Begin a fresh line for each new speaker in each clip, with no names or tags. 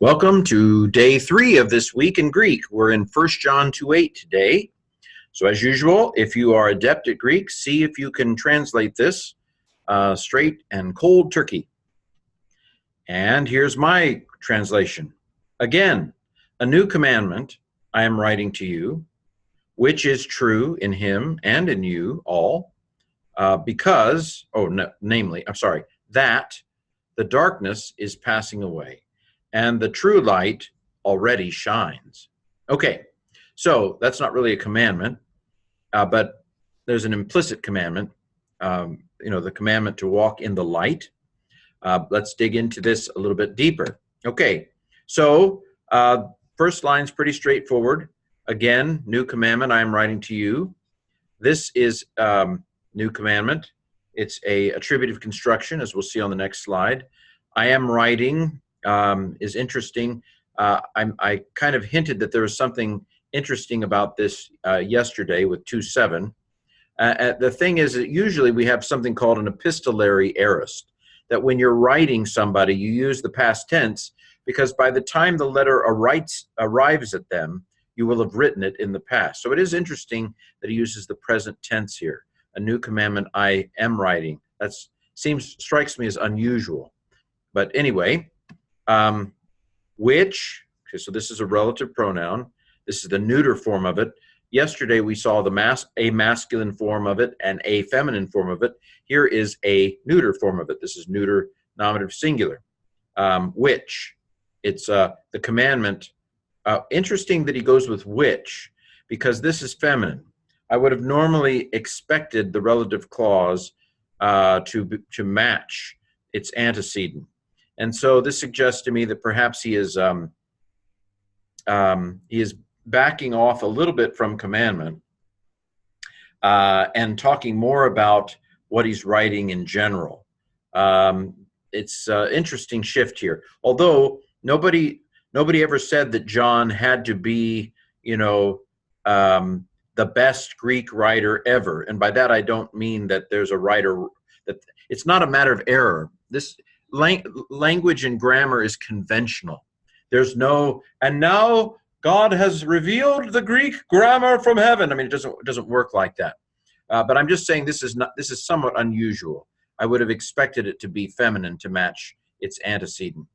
Welcome to day 3 of this week in Greek. We're in 1 John 2:8 today. So as usual, if you are adept at Greek, see if you can translate this straight and cold turkey. And here's my translation. Again, a new commandment I am writing to you, which is true in him and in you all, that the darkness is passing away and the true light already shines. Okay, so that's not really a commandment, but there's an implicit commandment, the commandment to walk in the light. Let's dig into this a little bit deeper. Okay, so first line's pretty straightforward. Again, new commandment I am writing to you. This is new commandment. It's a attributive construction, as we'll see on the next slide. I am writing is interesting. I kind of hinted that there was something interesting about this yesterday with 2:7. The thing is that usually we have something called an epistolary aorist, that when you're writing somebody, you use the past tense, because by the time the letter arrives at them, you will have written it in the past. So it is interesting that he uses the present tense here. A new commandment I am writing. That strikes me as unusual. But anyway, which, okay, so this is a relative pronoun. This is the neuter form of it. Yesterday we saw a masculine form of it and a feminine form of it. Here is a neuter form of it. This is neuter nominative singular. Which, it's the commandment. Interesting that he goes with which, because this is feminine. I would have normally expected the relative clause to match its antecedent. And so this suggests to me that perhaps he is backing off a little bit from commandment and talking more about what he's writing in general. It's an interesting shift here. Although nobody ever said that John had to be, the best Greek writer ever. And by that, I don't mean that there's a writer, that it's not a matter of error. This language and grammar is conventional. There's no, and now God has revealed the Greek grammar from heaven. I mean, it doesn't work like that. But I'm just saying this is somewhat unusual. I would have expected it to be feminine to match its antecedent.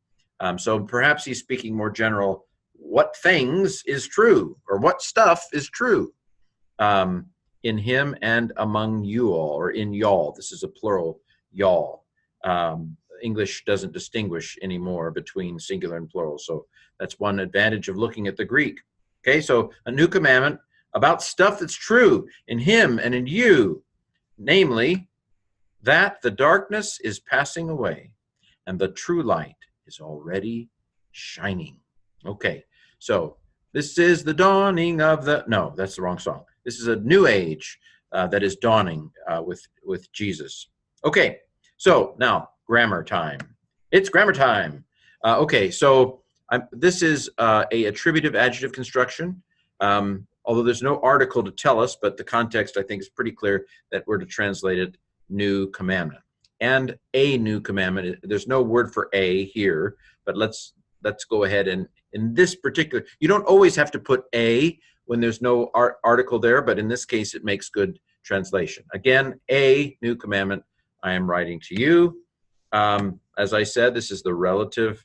So perhaps he's speaking more general. What things is true, or what stuff is true in him and among you all, or in y'all. This is a plural, y'all. English doesn't distinguish anymore between singular and plural. So that's one advantage of looking at the Greek. Okay, so a new commandment about stuff that's true in him and in you, namely that the darkness is passing away and the true light is already shining. Okay, so this is the dawning of no, that's the wrong song. This is a new age that is dawning with Jesus. Okay, so now grammar time. It's grammar time. Okay, so this is a attributive adjective construction, although there's no article to tell us, but the context I think is pretty clear that we're to translate it new commandment. And a new commandment, there's no word for a here, but let's go ahead and in this particular, you don't always have to put a when there's no article there, but in this case it makes good translation. Again, a new commandment I am writing to you. As I said, this is the relative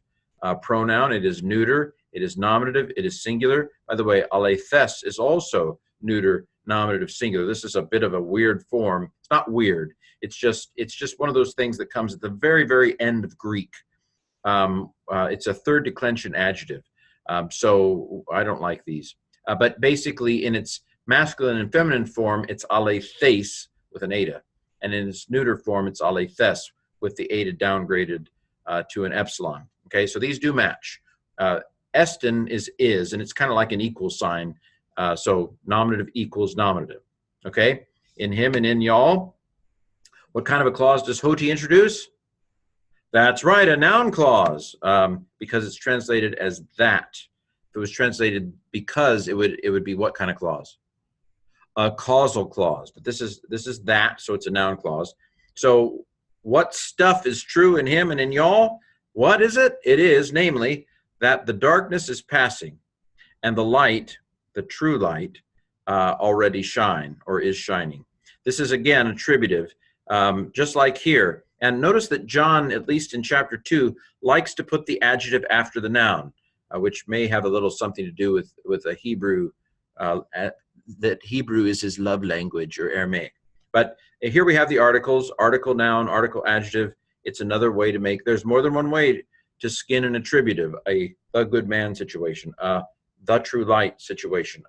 pronoun. It is neuter, it is nominative, it is singular. By the way, alethes is also neuter, nominative, singular. This is a bit of a weird form. It's not weird. It's just one of those things that comes at the very, very end of Greek. It's a third declension adjective. So I don't like these. But basically in its masculine and feminine form, it's alethes with an eta. And in its neuter form, it's alethes with the eta downgraded to an epsilon. Okay, so these do match. Estin is, and it's kind of like an equal sign. So nominative equals nominative. Okay, in him and in y'all. What kind of a clause does Hoti introduce? That's right, a noun clause, because it's translated as that. If it was translated because, it would be what kind of clause? A causal clause. But this is that, so it's a noun clause. So what stuff is true in him and in y'all? What is it? It is, namely, that the darkness is passing and the light, the true light, already shine or is shining. This is again attributive, just like here. And notice that John, at least in chapter 2, likes to put the adjective after the noun, which may have a little something to do with a Hebrew, that Hebrew is his love language, or Aramaic. But here we have the articles, article, noun, article, adjective. It's another way to make, there's more than one way to skin an attributive, the good man situation, the true light situation,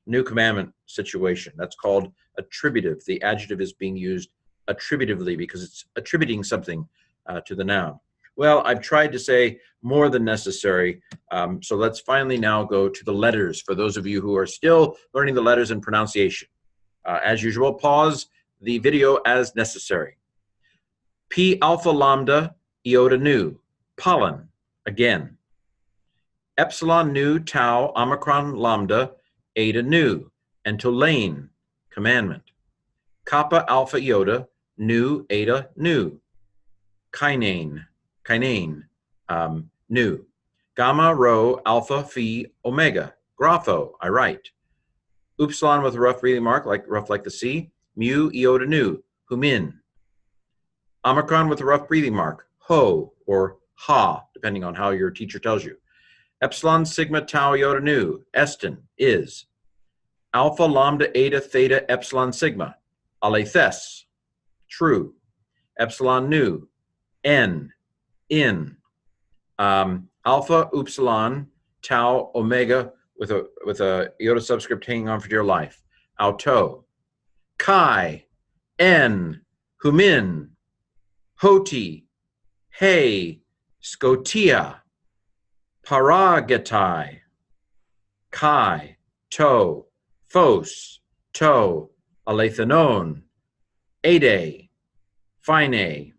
new commandment situation. That's called attributive. The adjective is being used attributively because it's attributing something to the noun. Well, I've tried to say more than necessary, so let's finally now go to the letters for those of you who are still learning the letters and pronunciation. As usual, pause the video as necessary. P alpha lambda iota nu, pollen, again. Epsilon nu tau omicron lambda eta nu, entolane, commandment. Kappa alpha iota nu eta nu, kinane, nu. Gamma rho alpha phi omega, grapho, I write. Upsilon with a rough breathing mark, rough like the sea, mu iota nu, humin. Omicron with a rough breathing mark, ho or ha, depending on how your teacher tells you. Epsilon sigma tau iota nu, estin, is. Alpha lambda eta theta epsilon sigma, alethes, true. Epsilon nu, n, in. Alpha upsilon tau omega with a iota subscript hanging on for dear life, auto. Chi, n, humin. Hoti, he, scotia, paragatai, kai, to, phos, to, alethanon, ede, phine.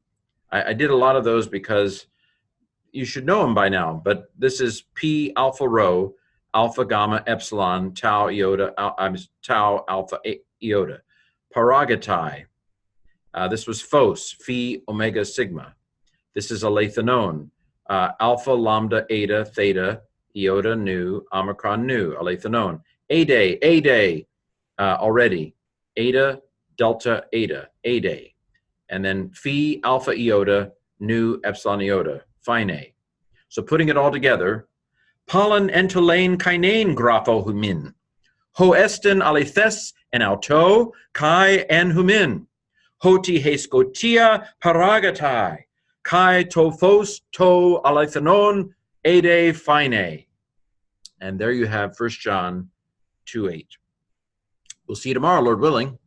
I did a lot of those because you should know them by now, but this is P alpha rho, alpha gamma epsilon, tau iota, tau alpha iota, paragatai. This was phos, phi omega sigma. This is alethanon, alpha lambda eta theta iota nu omicron nu, alethanon. Ede, already, eta delta eta, ede. And then phi alpha iota nu epsilon iota, phine. So putting it all together, pollen entolane kinane grapho humin. Ho estin alethes en auto, kai en humin. Hoti he scotia paragatai, kai to phos to alethanon, ede phine. And there you have 1 John 2:8. We'll see you tomorrow, Lord willing.